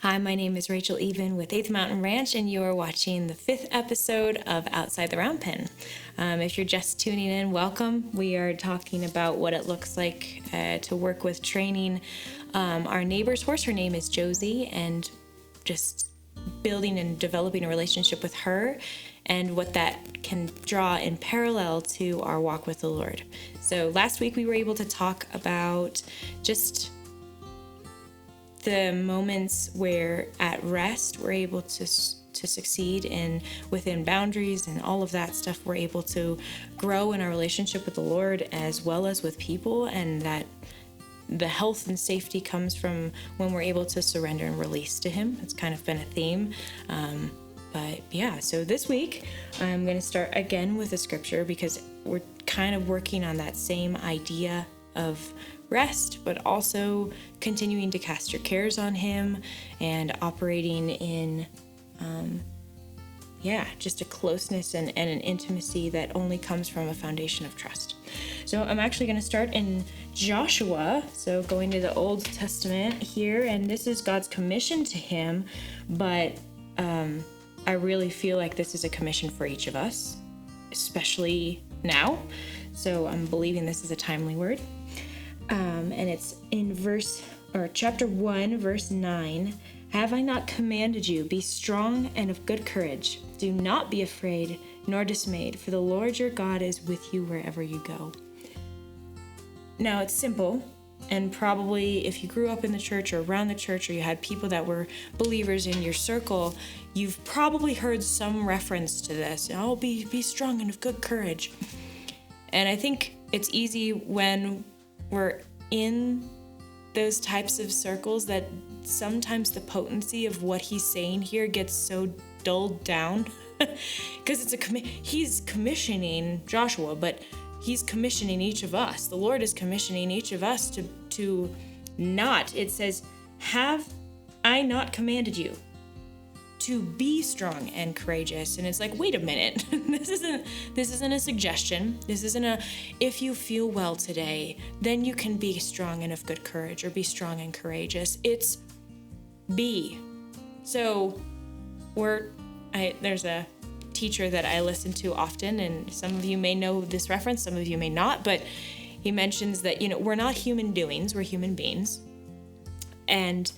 Hi, my name is Rachael Eben with 8th Mountain Ranch, and you are watching the 5th episode of Outside the Round Pen. If you're just tuning in, welcome. We are talking about what it looks like to work with training our neighbor's horse. Her name is Josie, and just building and developing a relationship with her and what that can draw in parallel to our walk with the Lord. So last week we were able to talk about just the moments where at rest we're able to succeed in within boundaries and all of that stuff. We're able to grow in our relationship with the Lord as well as with people, and that the health and safety comes from when we're able to surrender and release to Him. It's kind of been a theme. So this week I'm going to start again with a scripture because we're kind of working on that same idea of rest, but also continuing to cast your cares on Him and operating in just a closeness and an intimacy that only comes from a foundation of trust. So I'm actually going to start in Joshua, so going to the Old Testament here, and this is God's commission to him, but I really feel like this is a commission for each of us, especially now. So I'm believing this is a timely word. And it's in chapter 1, verse 9. Have I not commanded you, be strong and of good courage? Do not be afraid nor dismayed, for the Lord your God is with you wherever you go. Now it's simple, and probably if you grew up in the church or around the church, or you had people that were believers in your circle, you've probably heard some reference to this. Oh, be strong and of good courage. And I think it's easy when we're in those types of circles that sometimes the potency of what he's saying here gets so dulled down because he's commissioning Joshua, but he's commissioning each of us. The Lord is commissioning each of us to not, it says, have I not commanded you to be strong and courageous? And it's like, wait a minute, this isn't a suggestion. This isn't if you feel well today, then you can be strong and of good courage, or be strong and courageous. It's be. So there's a teacher that I listen to often, and some of you may know this reference, some of you may not, but he mentions that, we're not human doings, we're human beings. And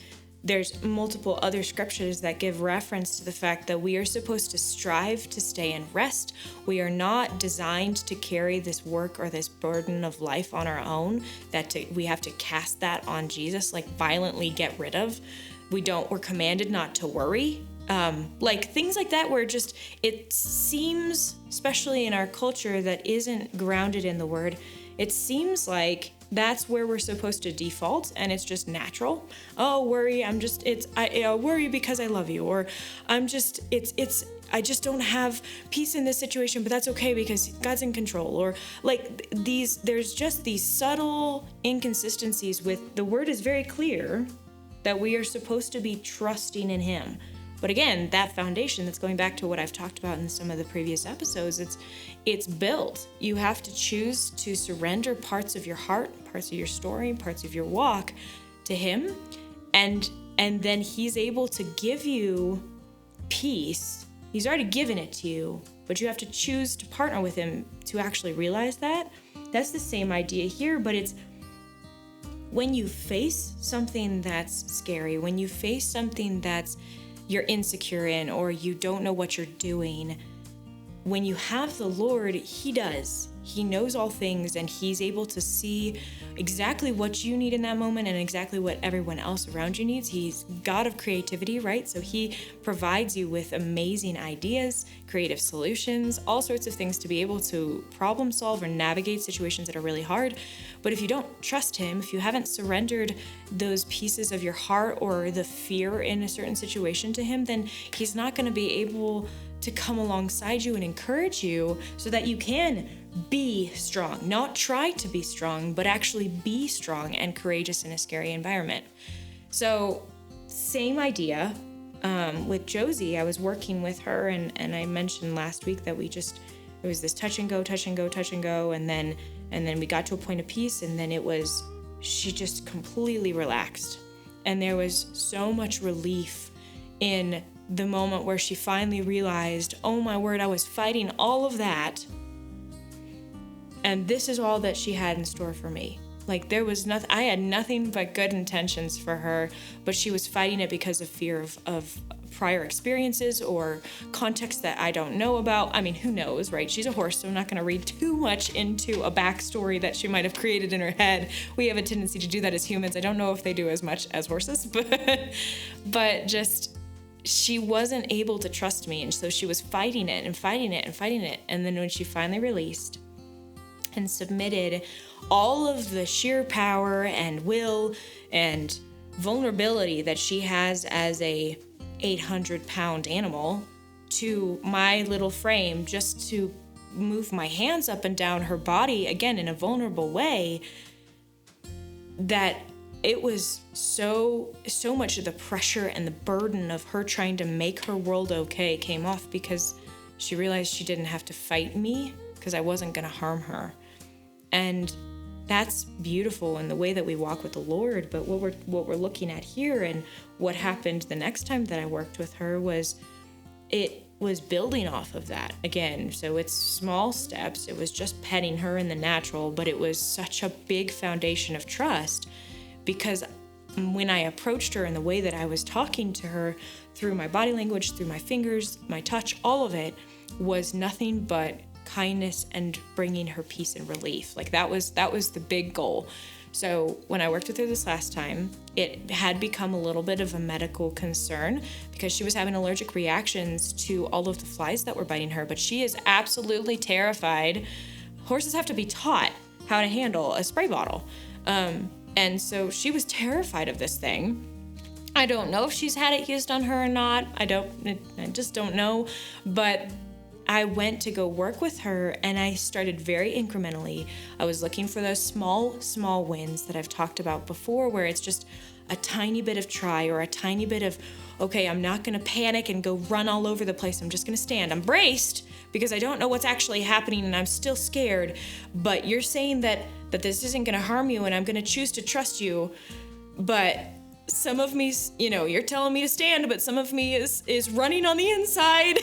there's multiple other scriptures that give reference to the fact that we are supposed to strive to stay in rest. We are not designed to carry this work or this burden of life on our own, we have to cast that on Jesus, like violently get rid of. We're commanded not to worry. Things like that, where it seems, especially in our culture that isn't grounded in the word, it seems like that's where we're supposed to default, and it's just natural. Oh, worry, I worry because I love you, or I just don't have peace in this situation, but that's okay because God's in control, or there's just these subtle inconsistencies with the word is very clear that we are supposed to be trusting in Him. But again, that foundation, that's going back to what I've talked about in some of the previous episodes, it's built. You have to choose to surrender parts of your heart, parts of your story, parts of your walk to Him, and then He's able to give you peace. He's already given it to you, but you have to choose to partner with Him to actually realize that. That's the same idea here, but it's when you face something that's scary, when you face something that's you're insecure in, or you don't know what you're doing, when you have the Lord, He does. He knows all things, and He's able to see exactly what you need in that moment and exactly what everyone else around you needs. He's God of creativity, right? So He provides you with amazing ideas, creative solutions, all sorts of things to be able to problem solve or navigate situations that are really hard. But if you don't trust Him, if you haven't surrendered those pieces of your heart or the fear in a certain situation to Him, then He's not going to be able to come alongside you and encourage you so that you can be strong. Not try to be strong, but actually be strong and courageous in a scary environment. So same idea with Josie. I was working with her, and I mentioned last week that it was this touch and go, and then we got to a point of peace, and then she just completely relaxed. And there was so much relief in the moment where she finally realized, oh my word, I was fighting all of that, and this is all that she had in store for me. Like, there was nothing, I had nothing but good intentions for her, but she was fighting it because of fear of prior experiences or context that I don't know about. I mean, who knows, right? She's a horse, so I'm not going to read too much into a backstory that she might have created in her head. We have a tendency to do that as humans. I don't know if they do as much as horses, but just, she wasn't able to trust me, and so she was fighting it and fighting it and fighting it. And then when she finally released and submitted all of the sheer power and will and vulnerability that she has as a 800-pound animal to my little frame, just to move my hands up and down her body, again, in a vulnerable way, that it was so much of the pressure and the burden of her trying to make her world okay came off, because she realized she didn't have to fight me because I wasn't going to harm her. And that's beautiful in the way that we walk with the Lord. But what we're looking at here, and what happened the next time that I worked with her, was it was building off of that again. So it's small steps. It was just petting her in the natural, but it was such a big foundation of trust, because when I approached her in the way that I was talking to her, through my body language, through my fingers, my touch, all of it was nothing but kindness and bringing her peace and relief. Like, that was the big goal. So when I worked with her this last time, it had become a little bit of a medical concern because she was having allergic reactions to all of the flies that were biting her. But she is absolutely terrified. Horses have to be taught how to handle a spray bottle. And so she was terrified of this thing. I don't know if she's had it used on her or not. I just don't know. But I went to go work with her, and I started very incrementally. I was looking for those small wins that I've talked about before, where it's just a tiny bit of try, or a tiny bit of, okay, I'm not going to panic and go run all over the place. I'm just going to stand. I'm braced because I don't know what's actually happening and I'm still scared. But you're saying that this isn't going to harm you, and I'm going to choose to trust you. But some of me, you're telling me to stand, but some of me is running on the inside.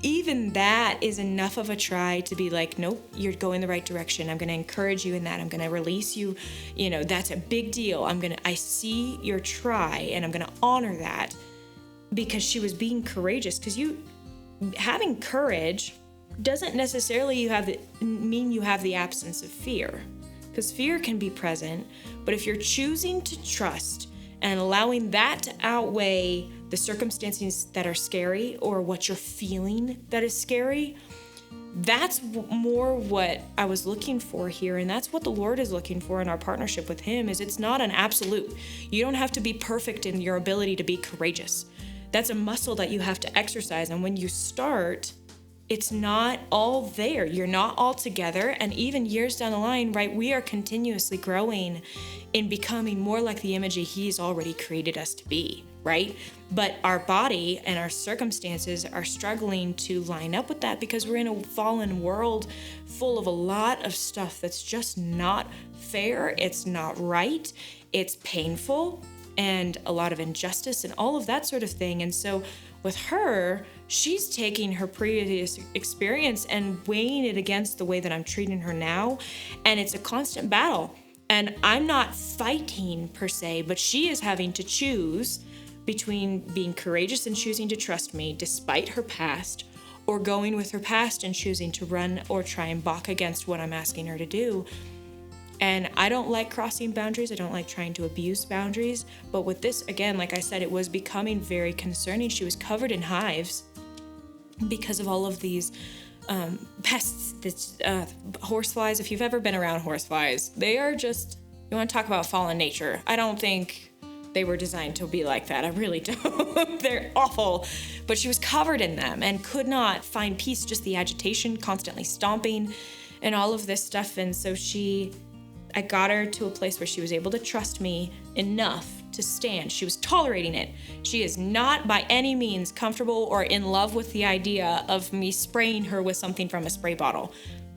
Even that is enough of a try to be like, nope, you're going the right direction. I'm going to encourage you in that. I'm going to release you. That's a big deal. I see your try, and I'm going to honor that, because she was being courageous. Because having courage doesn't necessarily mean you have the absence of fear, because fear can be present. But if you're choosing to trust and allowing that to outweigh the circumstances that are scary, or what you're feeling that is scary, that's more what I was looking for here. And that's what the Lord is looking for in our partnership with Him. Is it's not an absolute. You don't have to be perfect in your ability to be courageous. That's a muscle that you have to exercise. And when you start, it's not all there. You're not all together. And even years down the line, right, we are continuously growing in becoming more like the image He's already created us to be, right? But our body and our circumstances are struggling to line up with that, because we're in a fallen world full of a lot of stuff that's just not fair. It's not right. It's painful, and a lot of injustice and all of that sort of thing. And so with her, she's taking her previous experience and weighing it against the way that I'm treating her now. And it's a constant battle. And I'm not fighting per se, but she is having to choose between being courageous and choosing to trust me despite her past, or going with her past and choosing to run or try and balk against what I'm asking her to do. And I don't like crossing boundaries. I don't like trying to abuse boundaries. But with this, again, like I said, it was becoming very concerning. She was covered in hives because of all of these pests, horseflies. If you've ever been around horseflies, they are just, you want to talk about fallen nature. I don't think they were designed to be like that. I really don't. They're awful. But she was covered in them and could not find peace, just the agitation, constantly stomping and all of this stuff. And so I got her to a place where she was able to trust me enough to stand. She was tolerating it. She is not by any means comfortable or in love with the idea of me spraying her with something from a spray bottle.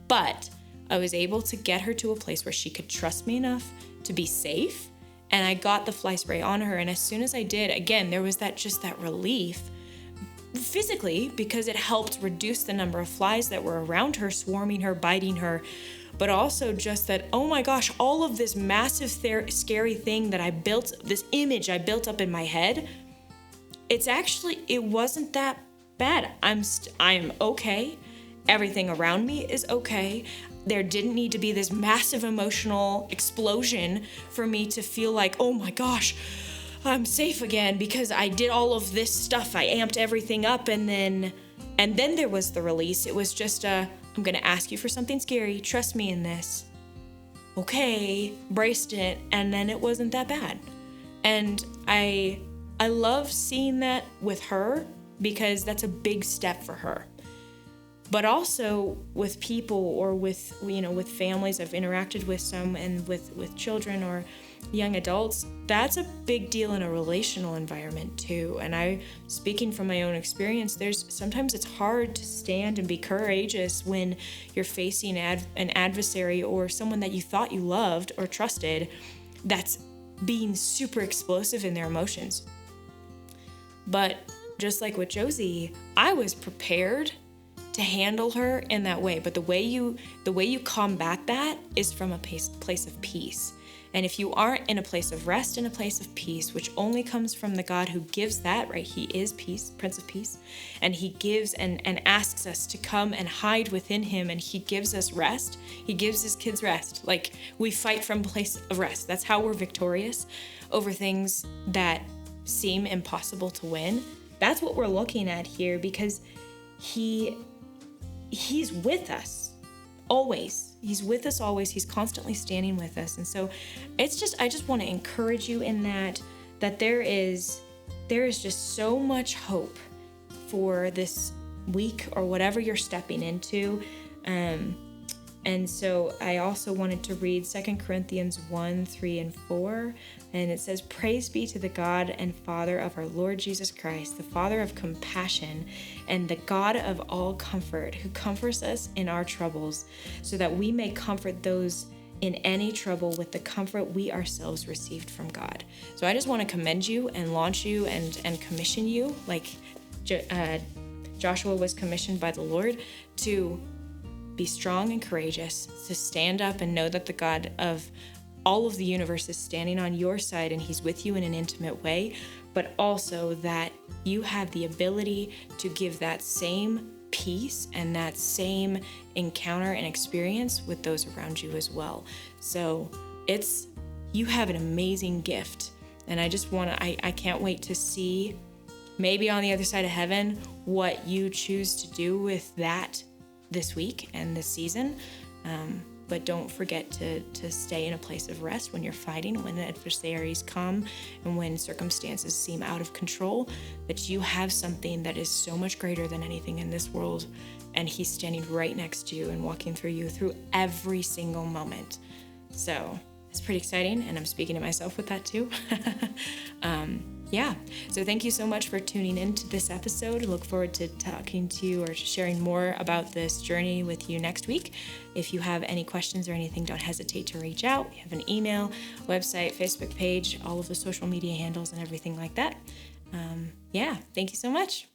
But I was able to get her to a place where she could trust me enough to be safe And I got the fly spray on her. And as soon as I did, again, there was that relief physically, because it helped reduce the number of flies that were around her, swarming her, biting her. But also just that, oh my gosh, all of this massive, scary thing that I built, this image I built up in my head, it wasn't that bad. I'm okay. Everything around me is okay. There didn't need to be this massive emotional explosion for me to feel like, oh my gosh, I'm safe again because I did all of this stuff. I amped everything up, and then there was the release. It was just I'm going to ask you for something scary. Trust me in this. Okay, braced it, and then it wasn't that bad. And I love seeing that with her, because that's a big step for her. But also with people, or with families I've interacted with some, and with children or young adults, that's a big deal in a relational environment too. And speaking from my own experience, sometimes it's hard to stand and be courageous when you're facing an adversary or someone that you thought you loved or trusted that's being super explosive in their emotions. But just like with Josie, I was prepared to handle her in that way. But the way you combat that is from a place of peace. And if you aren't in a place of rest, in a place of peace, which only comes from the God who gives that, right? He is peace, Prince of Peace. And he gives and asks us to come and hide within him. And he gives us rest. He gives his kids rest. Like, we fight from a place of rest. That's how we're victorious over things that seem impossible to win. That's what we're looking at here, because he's with us always. He's with us always. He's constantly standing with us. And so I just want to encourage you in that there is just so much hope for this week or whatever you're stepping into. And so I also wanted to read 2 Corinthians 1, 3, and 4. And it says, "Praise be to the God and Father of our Lord Jesus Christ, the Father of compassion and the God of all comfort, who comforts us in our troubles, so that we may comfort those in any trouble with the comfort we ourselves received from God." So I just want to commend you and launch you and commission you, like Joshua was commissioned by the Lord, to be strong and courageous, to stand up and know that the God of all of the universe is standing on your side and he's with you in an intimate way, but also that you have the ability to give that same peace and that same encounter and experience with those around you as well. So you have an amazing gift. And I can't wait to see, maybe on the other side of heaven, what you choose to do with that this week and this season. But don't forget to stay in a place of rest when you're fighting, when adversaries come, and when circumstances seem out of control, that you have something that is so much greater than anything in this world, and he's standing right next to you and walking through you through every single moment. So it's pretty exciting, and I'm speaking to myself with that too. So thank you so much for tuning in to this episode. I look forward to talking to you or sharing more about this journey with you next week. If you have any questions or anything, don't hesitate to reach out. We have an email, website, Facebook page, all of the social media handles and everything like that. Thank you so much.